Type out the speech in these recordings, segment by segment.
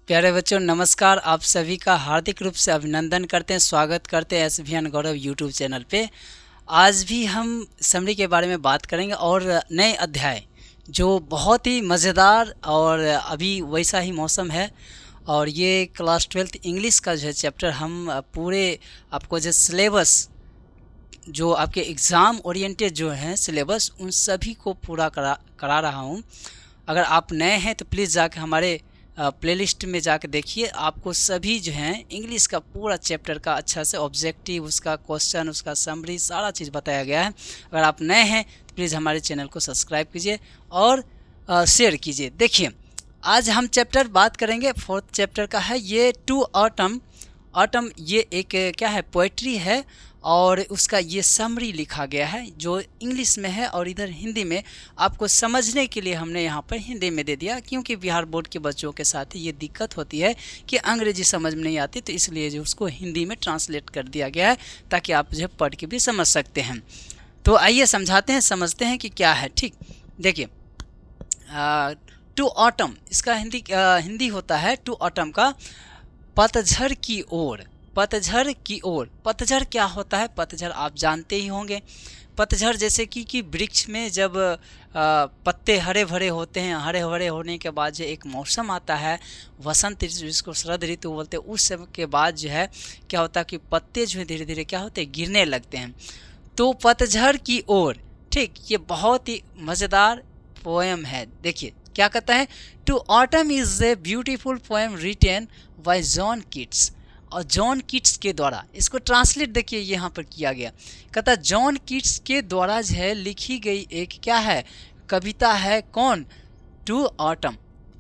प्यारे बच्चों नमस्कार। आप सभी का हार्दिक रूप से अभिनंदन करते हैं, स्वागत करते हैं एसवीएन गौरव यूट्यूब चैनल पे। आज भी हम समरी के बारे में बात करेंगे और नए अध्याय जो बहुत ही मज़ेदार और अभी वैसा ही मौसम है। और ये क्लास 12th इंग्लिश का जो है चैप्टर हम पूरे आपको जो सिलेबस जो आपके एग्ज़ाम ओरिएंटेड जो हैं सिलेबस उन सभी को पूरा करा रहा हूँ। अगर आप नए हैं तो प्लीज़ जाकर हमारे प्लेलिस्ट में जाकर देखिए, आपको सभी जो हैं इंग्लिश का पूरा चैप्टर का अच्छा से ऑब्जेक्टिव, उसका क्वेश्चन, उसका समरी, सारा चीज़ बताया गया है। अगर आप नए हैं तो प्लीज़ हमारे चैनल को सब्सक्राइब कीजिए और शेयर कीजिए। देखिए आज हम चैप्टर बात करेंगे, 4th चैप्टर का है ये टू ऑटम। ऑटम ये एक क्या है, पोइट्री है और उसका ये समरी लिखा गया है जो इंग्लिश में है और इधर हिंदी में। आपको समझने के लिए हमने यहाँ पर हिंदी में दे दिया, क्योंकि बिहार बोर्ड के बच्चों के साथ ये दिक्कत होती है कि अंग्रेजी समझ में नहीं आती, तो इसलिए जो उसको हिंदी में ट्रांसलेट कर दिया गया है ताकि आप जो पढ़ के भी समझ सकते हैं। तो आइए समझाते हैं, समझते हैं कि क्या है। ठीक, देखिए टू ऑटम इसका हिंदी होता है टू ऑटम का पतझड़ की ओर। पतझड़ की ओर, पतझड़ क्या होता है? पतझड़ आप जानते ही होंगे। पतझड़ जैसे कि वृक्ष में जब पत्ते हरे भरे होते हैं, हरे भरे होने के बाद जो एक मौसम आता है वसंत ऋतु, जिसको शरद ऋतु बोलते हैं, उस समय के बाद जो है क्या होता है कि पत्ते जो है धीरे धीरे क्या होते हैं, गिरने लगते हैं। तो पतझड़ की ओर, ठीक, ये बहुत ही मज़ेदार पोएम है। देखिए क्या कहता है, to autumn is a beautiful poem written by John Keats. और जॉन कीट्स के द्वारा इसको ट्रांसलेट देखिए यहाँ पर किया गया। कहता है जॉन कीट्स के द्वारा जो है लिखी गई एक क्या है, कविता है। कौन? To autumn.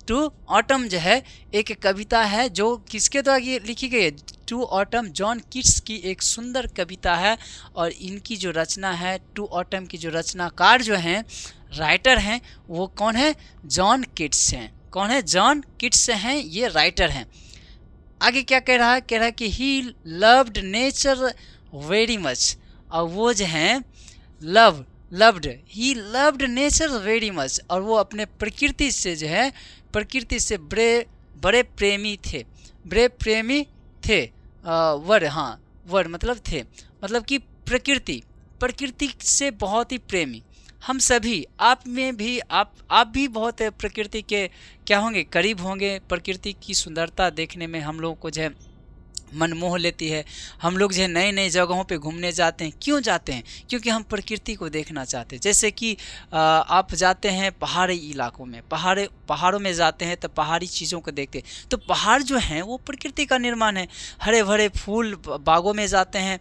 टू ऑटम जो है एक कविता है जो किसके द्वारा ये लिखी गई है? टू ऑटम, जॉन कीट्स की एक सुंदर कविता है। और इनकी जो रचना है, टू ऑटम की जो रचनाकार जो हैं, राइटर हैं, वो कौन है? जॉन कीट्स हैं। कौन है? जॉन कीट्स हैं, ये राइटर हैं। आगे क्या कह रहा है? कह रहा है कि he loved nature very much. और वो जो हैं he loved nature very much, और वो अपने प्रकृति से जो है, प्रकृति से बड़े प्रेमी थे। बड़े प्रेमी थे, वर्ड मतलब थे, मतलब कि प्रकृति से बहुत ही प्रेमी। हम सभी, आप में भी, आप भी बहुत प्रकृति के क्या होंगे, करीब होंगे। प्रकृति की सुंदरता देखने में हम लोगों को जो है मन मोह लेती है। हम लोग जो है नई नई जगहों पे घूमने जाते हैं। क्यों जाते हैं? क्योंकि हम प्रकृति को देखना चाहते हैं। जैसे कि आप जाते हैं पहाड़ी इलाकों में, पहाड़ों में जाते हैं तो पहाड़ी चीज़ों को देखते हैं। तो पहाड़ जो हैं वो प्रकृति का निर्माण है। हरे भरे फूल बागों में जाते हैं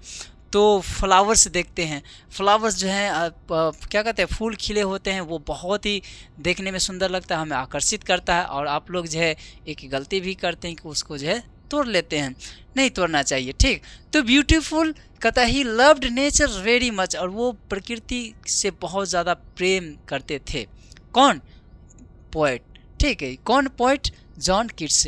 तो फ्लावर्स देखते हैं। फ्लावर्स जो हैं क्या कहते हैं, फूल खिले होते हैं, वो बहुत ही देखने में सुंदर लगता है, हमें आकर्षित करता है। और आप लोग जो है एक गलती भी करते हैं कि उसको जो है तोड़ लेते हैं, नहीं तोड़ना चाहिए। ठीक, तो ब्यूटीफुल कहता he loved nature very much, और वो प्रकृति से बहुत ज़्यादा प्रेम करते थे। कौन? पोएट। ठीक है, कौन पोएट? John Keats.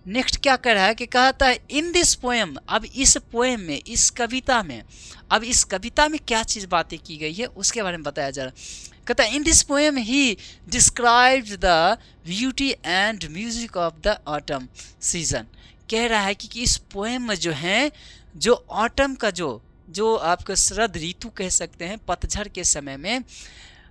नेक्स्ट क्या कह रहा है कि कहता है इन दिस पोएम, अब इस पोएम में, इस कविता में, अब इस कविता में क्या चीज़ बातें की गई है उसके बारे में बताया जा रहा है। कहता है in this poem he describes the beauty and music of the autumn season. कह रहा है कि इस पोएम में जो है, जो ऑटम का जो आपको शरद ऋतु कह सकते हैं, पतझड़ के समय में,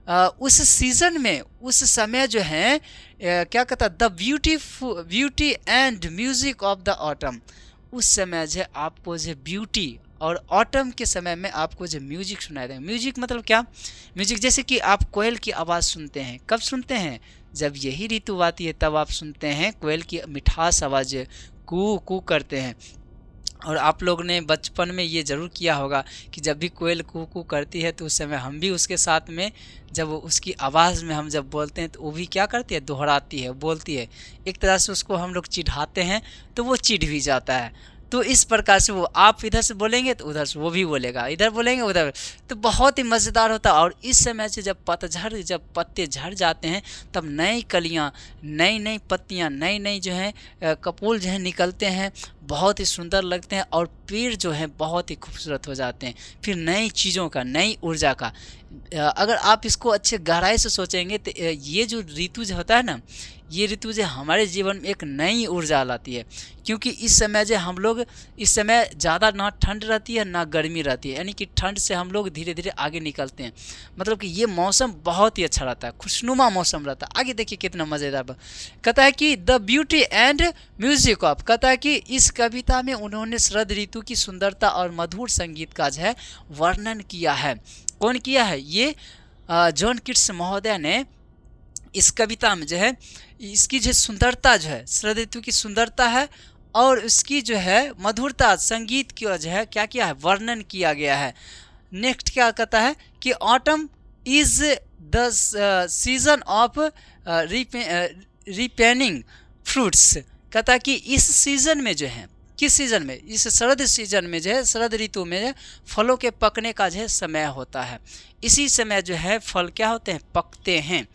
उस सीज़न में, उस समय जो है क्या कहता, the beauty and music of the autumn. उस समय जो आपको जो ब्यूटी, और ऑटम के समय में आपको जो म्यूजिक सुनाई देगा। म्यूजिक मतलब क्या? म्यूजिक जैसे कि आप कोयल की आवाज़ सुनते हैं। कब सुनते हैं? जब यही ऋतु आती है तब आप सुनते हैं कोयल की मिठास आवाज़, कू कू करते हैं। और आप लोग ने बचपन में ये ज़रूर किया होगा कि जब भी कोयल कू कू करती है तो उस समय हम भी उसके साथ में, जब उसकी आवाज़ में हम जब बोलते हैं तो वो भी क्या करती है, दोहराती है, बोलती है। एक तरह से उसको हम लोग चिढ़ाते हैं तो वो चिढ़ भी जाता है। तो इस प्रकार से वो, आप इधर से बोलेंगे तो उधर से वो भी बोलेगा, इधर बोलेंगे उधर, तो बहुत ही मज़ेदार होता है। और इस समय से जब पत्ते झड़ जाते हैं तब नई कलियाँ, नई नई पत्तियाँ, नई नई जो हैं कपोल जो हैं निकलते हैं, बहुत ही सुंदर लगते हैं और पेड़ जो हैं बहुत ही खूबसूरत हो जाते हैं। फिर नई चीज़ों का, नई ऊर्जा का अगर आप इसको अच्छे गहराई से सोचेंगे तो ये जो ऋतु जो होता है ना, ये ऋतु जो हमारे जीवन में एक नई ऊर्जा लाती है। क्योंकि इस समय जो हम लोग, इस समय ज़्यादा ना ठंड रहती है ना गर्मी रहती है, यानी कि ठंड से हम लोग धीरे धीरे आगे निकलते हैं। मतलब कि ये मौसम बहुत ही अच्छा रहता है, खुशनुमा मौसम रहता है। आगे देखिए कितना मज़ेदार। कहता है कि the beauty and music of, कहता है कि इस कविता में उन्होंने शरद ऋतु की सुंदरता और मधुर संगीत का जो है वर्णन किया है। कौन किया है? ये जॉन कीट्स महोदय ने इस कविता में जो है इसकी जो सुंदरता जो है, शरद ऋतु की सुंदरता है और उसकी जो है मधुरता, संगीत की जो है क्या किया है, वर्णन किया गया है। नेक्स्ट क्या कहता है कि autumn is the season of ripening fruits. कहता है कि इस सीजन में जो है, किस सीज़न में? इस शरद सीजन में जो है, शरद ऋतु में फलों के पकने का जो है समय होता है। इसी समय जो है फल क्या होते हैं, पकते हैं,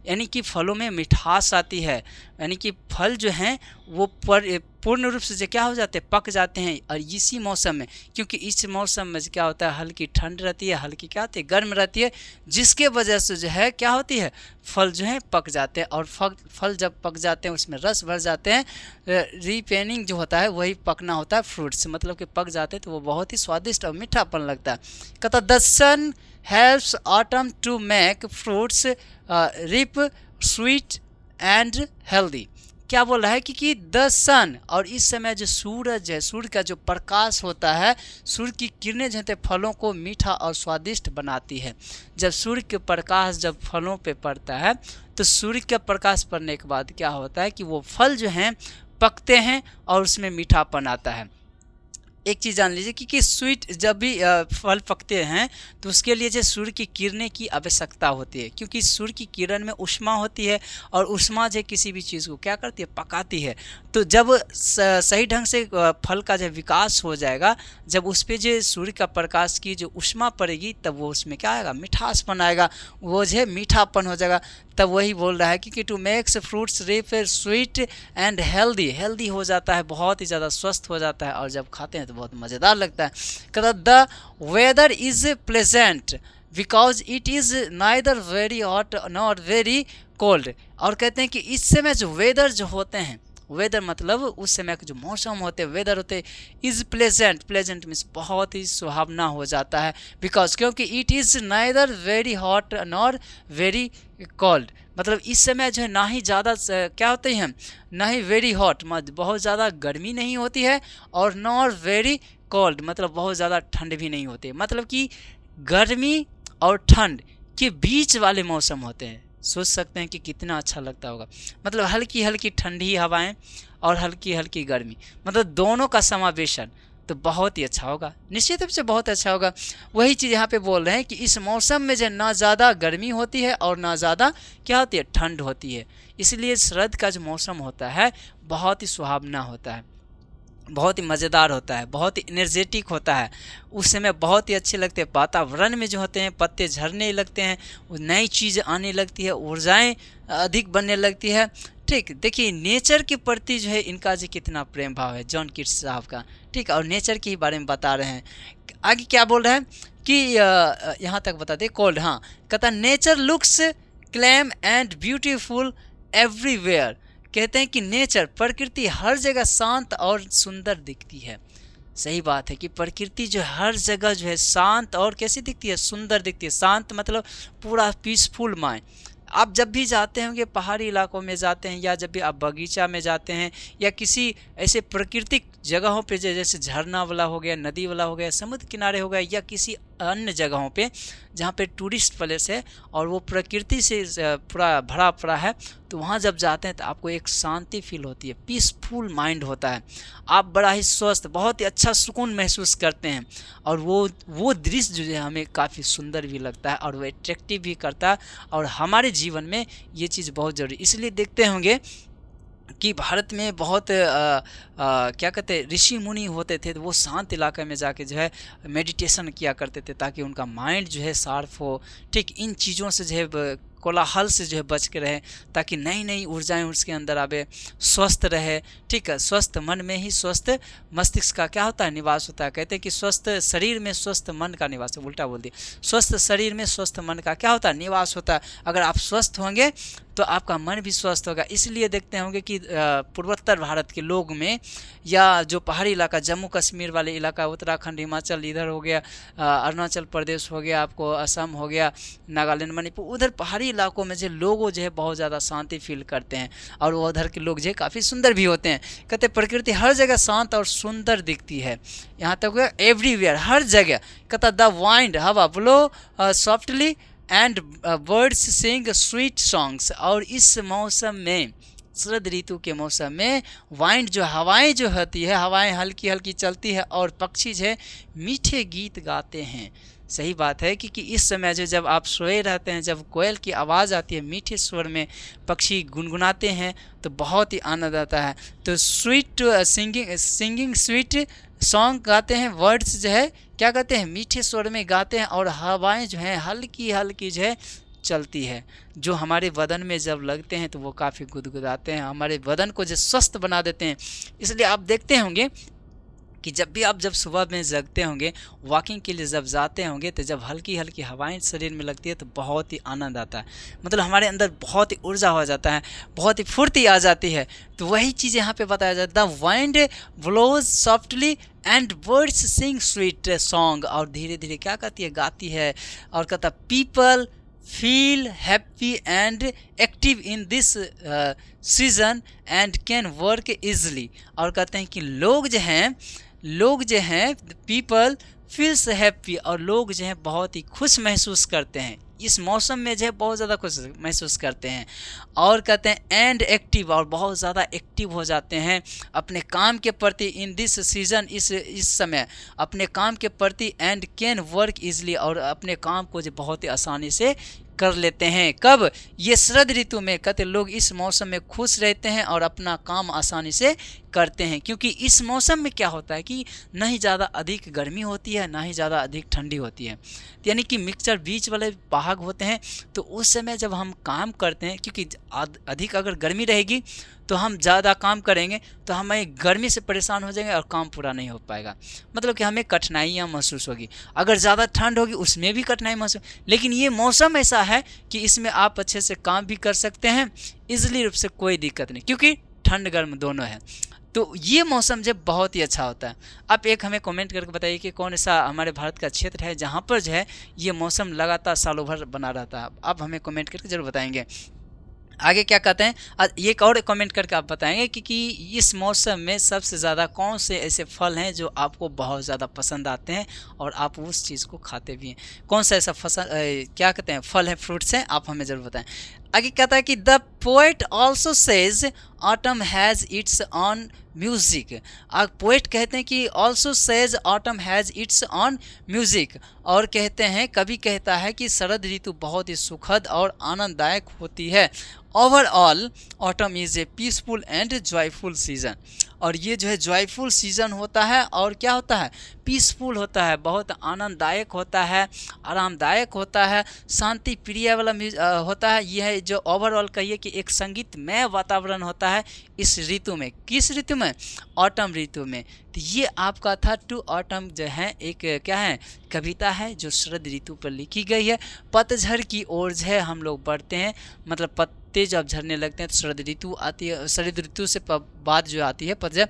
यानी कि फलों में मिठास आती है, यानी कि फल जो हैं वो पूर्ण रूप से जो क्या हो जाते हैं, पक जाते हैं। और इसी मौसम में, क्योंकि इस मौसम में क्या होता है, हल्की ठंड रहती है, हल्की क्या होती है, गर्म रहती है, जिसके वजह से जो है क्या होती है, फल जो है पक जाते हैं। और फल जब पक जाते हैं उसमें रस भर जाते हैं। रिपेनिंग जो होता है वही पकना होता है, फ्रूट्स मतलब कि पक जाते हैं तो वो बहुत ही स्वादिष्ट और मीठापन लगता है। कहता the sun helps autumn to make fruits ripe sweet and healthy. क्या बोल रहा है कि द सन, और इस समय जो सूरज है, सूर्य का जो प्रकाश होता है, सूर्य की किरणें जो है फलों को मीठा और स्वादिष्ट बनाती है। जब सूर्य के प्रकाश जब फलों पे पड़ता है तो सूर्य का प्रकाश पड़ने के बाद क्या होता है कि वो फल जो हैं पकते हैं और उसमें मीठापन आता है। एक चीज़ जान लीजिए कि स्वीट जब भी फल पकते हैं तो उसके लिए जो सूर्य की किरणें की आवश्यकता होती है, क्योंकि सूर्य की किरण में ऊष्मा होती है और ऊष्मा जो किसी भी चीज़ को क्या करती है, पकाती है। तो जब सही ढंग से फल का जब विकास हो जाएगा, जब उस पर जो सूर्य का प्रकाश की जो ऊष्मा पड़ेगी तब वो उसमें क्या आएगा, मिठासपन आएगा, वो जो है मीठापन हो जाएगा। तब वही बोल रहा है कि to makes fruits ripe sweet and healthy, healthy हो जाता है, बहुत ही ज़्यादा स्वस्थ हो जाता है और जब खाते हैं तो बहुत मज़ेदार लगता है। कहता the weather is pleasant because it is neither very hot not very cold. और कहते हैं कि इस समय जो वेदर जो होते हैं, वेदर मतलब उस समय के जो मौसम होते हैं, वेदर होते इज़ प्लेजेंट, प्लेजेंट मीन्स बहुत ही सुहावना हो जाता है। बिकॉज क्योंकि it is neither very hot nor very cold, मतलब इस समय जो है ना ही ज़्यादा क्या होते हैं, ना ही वेरी हॉट बहुत ज़्यादा गर्मी नहीं होती है और नॉर वेरी कोल्ड मतलब बहुत ज़्यादा ठंड भी नहीं होती है। मतलब कि गर्मी और ठंड के बीच वाले मौसम होते हैं। सोच सकते हैं कि कितना अच्छा लगता होगा, मतलब हल्की हल्की ठंडी हवाएं और हल्की हल्की गर्मी, मतलब दोनों का समावेशन तो बहुत ही अच्छा होगा, निश्चित रूप से बहुत अच्छा होगा। वही चीज़ यहाँ पे बोल रहे हैं कि इस मौसम में जो ना ज़्यादा गर्मी होती है और ना ज़्यादा क्या होती है, ठंड होती है। इसलिए शरद का जो मौसम होता है बहुत ही सुहावना होता है, बहुत ही मज़ेदार होता है, बहुत ही एनर्जेटिक होता है। उस समय बहुत ही अच्छे लगते हैं, वातावरण में जो होते हैं पत्ते झड़ने लगते हैं, नई चीज़ आने लगती है, ऊर्जाएं अधिक बनने लगती है। ठीक, देखिए नेचर के प्रति जो है इनका जो कितना प्रेम भाव है जॉन कीट्स साहब का। ठीक, और नेचर के ही बारे में बता रहे हैं। आगे क्या बोल रहे हैं कि यहाँ तक बता दें, कोल्ड, हाँ, कहता nature looks calm and beautiful everywhere. कहते हैं कि नेचर, प्रकृति हर जगह शांत और सुंदर दिखती है। सही बात है कि प्रकृति जो हर जगह जो है शांत और कैसी दिखती है, सुंदर दिखती है। शांत मतलब पूरा पीसफुल माइंड। आप जब भी जाते होंगे पहाड़ी इलाकों में जाते हैं, या जब भी आप बगीचा में जाते हैं, या किसी ऐसे प्राकृतिक जगहों पे जैसे झरना वाला हो गया, नदी वाला हो गया, समुद्र किनारे हो गया, या किसी अन्य जगहों पे जहाँ पे टूरिस्ट प्लेस है और वो प्रकृति से पूरा भरा पड़ा है, तो वहाँ जब जाते हैं तो आपको एक शांति फील होती है, पीसफुल माइंड होता है, आप बड़ा ही स्वस्थ, बहुत ही अच्छा सुकून महसूस करते हैं। और वो दृश्य जो है हमें काफ़ी सुंदर भी लगता है और वो एट्रैक्टिव भी करता है, और हमारे जीवन में ये चीज़ बहुत ज़रूरी। इसलिए देखते होंगे कि भारत में बहुत क्या कहते हैं, ऋषि मुनि होते थे, तो वो शांत इलाके में जाके जो है मेडिटेशन किया करते थे ताकि उनका माइंड जो है शार्प हो। ठीक, इन चीज़ों से जो है कोलाहल से जो है बच के रहे, ताकि नई नई ऊर्जाएं उसके अंदर आवे, स्वस्थ रहे। ठीक है, स्वस्थ मन में ही स्वस्थ मस्तिष्क का क्या होता है, निवास होता है। कहते हैं कि स्वस्थ शरीर में स्वस्थ मन का निवास, उल्टा बोल दिया, स्वस्थ शरीर में स्वस्थ मन का क्या होता है, निवास होता है। अगर आप स्वस्थ होंगे तो आपका मन भी स्वस्थ होगा। इसलिए देखते होंगे कि पूर्वोत्तर भारत के लोग में, या जो पहाड़ी इलाका, जम्मू कश्मीर वाले इलाका, उत्तराखंड, हिमाचल, इधर हो गया अरुणाचल प्रदेश हो गया, आपको असम हो गया, नागालैंड, मणिपुर, उधर पहाड़ी इलाकों में जो लोग जो है बहुत ज़्यादा शांति फील करते हैं, और वो उधर के लोग जो है काफ़ी सुंदर भी होते हैं। कहते प्रकृति हर जगह शांत और सुंदर दिखती है, यहाँ तक एवरीवेयर, हर जगह। कहता द वाइंड, हवा blow softly and birds sing sweet songs. और इस मौसम में, शरद ऋतु के मौसम में, वाइंड जो हवाएं जो होती है, हवाएं हल्की हल्की चलती है और पक्षी जो है मीठे गीत गाते हैं। सही बात है, क्योंकि इस समय जो जब आप सोए रहते हैं, जब कोयल की आवाज़ आती है, मीठे स्वर में पक्षी गुनगुनाते हैं, तो बहुत ही आनंद आता है। तो स्वीट सिंगिंग स्वीट सॉन्ग गाते हैं, वर्ड्स जो है क्या कहते हैं, मीठे स्वर में गाते हैं, और हवाएं जो हैं हल्की हल्की जो है चलती है, जो हमारे बदन में जब लगते हैं तो वो काफ़ी गुदगुदाते हैं, हमारे बदन को जो स्वस्थ बना देते हैं। इसलिए आप देखते होंगे कि जब भी आप जब सुबह में जगते होंगे, वॉकिंग के लिए जब जाते होंगे, तो जब हल्की हल्की हवाएं शरीर में लगती है तो बहुत ही आनंद आता है, मतलब हमारे अंदर बहुत ही ऊर्जा हो जाता है, बहुत ही फुर्ती आ जाती है। तो वही चीज़ यहाँ पे बताया जाता है, the wind blows softly and birds sing sweet song. और धीरे धीरे क्या कहती है, गाती है, और कहता people feel happy and active in this season and can work easily. और कहते हैं कि लोग जो हैं पीपल फील्स हैप्पी, और लोग जो हैं बहुत ही खुश महसूस करते हैं, इस मौसम में जो है बहुत ज़्यादा खुश महसूस करते हैं। और कहते हैं एंड एक्टिव, और बहुत ज़्यादा एक्टिव हो जाते हैं अपने काम के प्रति, इन दिस सीजन, इस समय अपने काम के प्रति, एंड कैन वर्क ईजली, और अपने काम को जो बहुत ही आसानी से कर लेते हैं। कब, ये शरद ऋतु में। कहते लोग इस मौसम में खुश रहते हैं और अपना काम आसानी से करते हैं, क्योंकि इस मौसम में क्या होता है कि ना ही ज़्यादा अधिक गर्मी होती है, ना ही ज़्यादा अधिक ठंडी होती है, यानी कि मिक्सचर बीच वाले भाग होते हैं। तो उस समय जब हम काम करते हैं, क्योंकि अधिक अगर गर्मी रहेगी तो हम ज़्यादा काम करेंगे तो हमें गर्मी से परेशान हो जाएंगे और काम पूरा नहीं हो पाएगा, मतलब कि हमें कठिनाइयाँ महसूस होगी। अगर ज़्यादा ठंड होगी उसमें भी कठिनाई महसूस, लेकिन ये मौसम ऐसा है कि इसमें आप अच्छे से काम भी कर सकते हैं ईजिली रूप से, कोई दिक्कत नहीं, क्योंकि ठंड गर्म दोनों है। तो ये मौसम जब बहुत ही अच्छा होता है। आप एक हमें कमेंट करके बताइए कि कौन सा हमारे भारत का क्षेत्र है जहाँ पर जो है ये मौसम लगातार सालों भर बना रहता है। आप हमें कमेंट करके ज़रूर बताएंगे। आगे क्या कहते हैं, एक और कमेंट करके आप बताएंगे कि इस मौसम में सबसे ज़्यादा कौन से ऐसे फल हैं जो आपको बहुत ज़्यादा पसंद आते हैं और आप उस चीज़ को खाते भी हैं। कौन सा ऐसा क्या कहते हैं फल है, फ्रूट्स हैं, आप हमें ज़रूर बताएं। आगे कहता है कि the poet also says autumn has its on music. Poet कहते हैं कि also says autumn has its on music, और कहते हैं, कभी कहता है कि शरद ऋतु बहुत ही सुखद और आनंददायक होती है। Overall autumn is A peaceful and joyful season. और ये जो है जॉयफुल सीज़न होता है और क्या होता है, पीसफुल होता है, बहुत आनंददायक होता है, आरामदायक होता है, शांति प्रिय वाला होता है। यह है जो ओवरऑल कहिए कि एक संगीतमय वातावरण होता है इस ऋतु में। किस ऋतु में, ऑटम ऋतु में। तो ये आपका था टू ऑटम जो है एक क्या है, कविता है जो शरद ऋतु पर लिखी गई है। पतझड़ की ओर जो है हम लोग बढ़ते हैं, मतलब पत्ते जब झड़ने लगते हैं तो शरद ऋतु आती है, शरद ऋतु से बाद जो आती है पतझड़।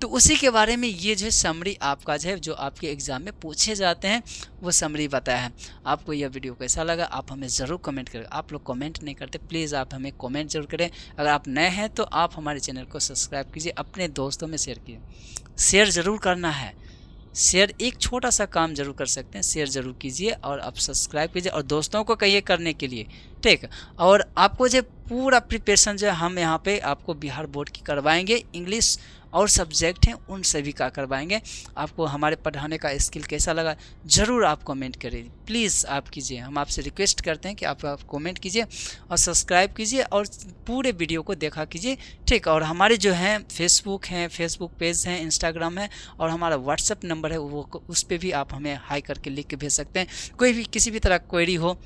तो उसी के बारे में ये जो है समरी आपका जो है, जो आपके एग्ज़ाम में पूछे जाते हैं वो समरी बताया है। आपको यह वीडियो कैसा लगा आप हमें ज़रूर कमेंट करें। आप लोग कमेंट नहीं करते, प्लीज़ आप हमें कमेंट जरूर करें। अगर आप नए हैं तो आप हमारे चैनल को सब्सक्राइब कीजिए, अपने दोस्तों में शेयर कीजिए। शेयर ज़रूर करना है, शेयर एक छोटा सा काम जरूर कर सकते हैं, शेयर ज़रूर कीजिए और आप सब्सक्राइब कीजिए और दोस्तों को कहिए करने के लिए, ठीक। और आपको जो पूरा प्रिपरेशन जो हम यहाँ पे आपको बिहार बोर्ड की करवाएंगे, इंग्लिश और सब्जेक्ट हैं उन सभी का करवाएंगे। आपको हमारे पढ़ाने का स्किल कैसा लगा ज़रूर आप कमेंट करिए, प्लीज़ आप कीजिए। हम आपसे रिक्वेस्ट करते हैं कि आप कमेंट कीजिए और सब्सक्राइब कीजिए और पूरे वीडियो को देखा कीजिए, ठीक। और हमारे जो हैं फेसबुक पेज हैं, इंस्टाग्राम है और हमारा व्हाट्सएप नंबर है, वो उस पर भी आप हमें हाई करके लिख के भेज सकते हैं। कोई भी किसी भी तरह क्वेरी हो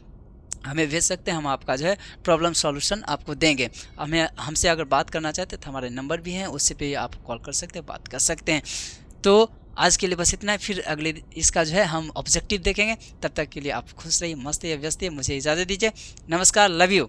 हमें भेज सकते हैं, हम आपका जो है प्रॉब्लम सॉल्यूशन आपको देंगे। हमें हमसे अगर बात करना चाहते हैं तो हमारे नंबर भी हैं, उससे पे आप कॉल कर सकते हैं, बात कर सकते हैं। तो आज के लिए बस इतना है, फिर अगले इसका जो है हम ऑब्जेक्टिव देखेंगे। तब तक के लिए आप खुश रहिए, मस्त रहिए, व्यस्त रहिए। मुझे इजाज़त दीजिए। नमस्कार, लव यू।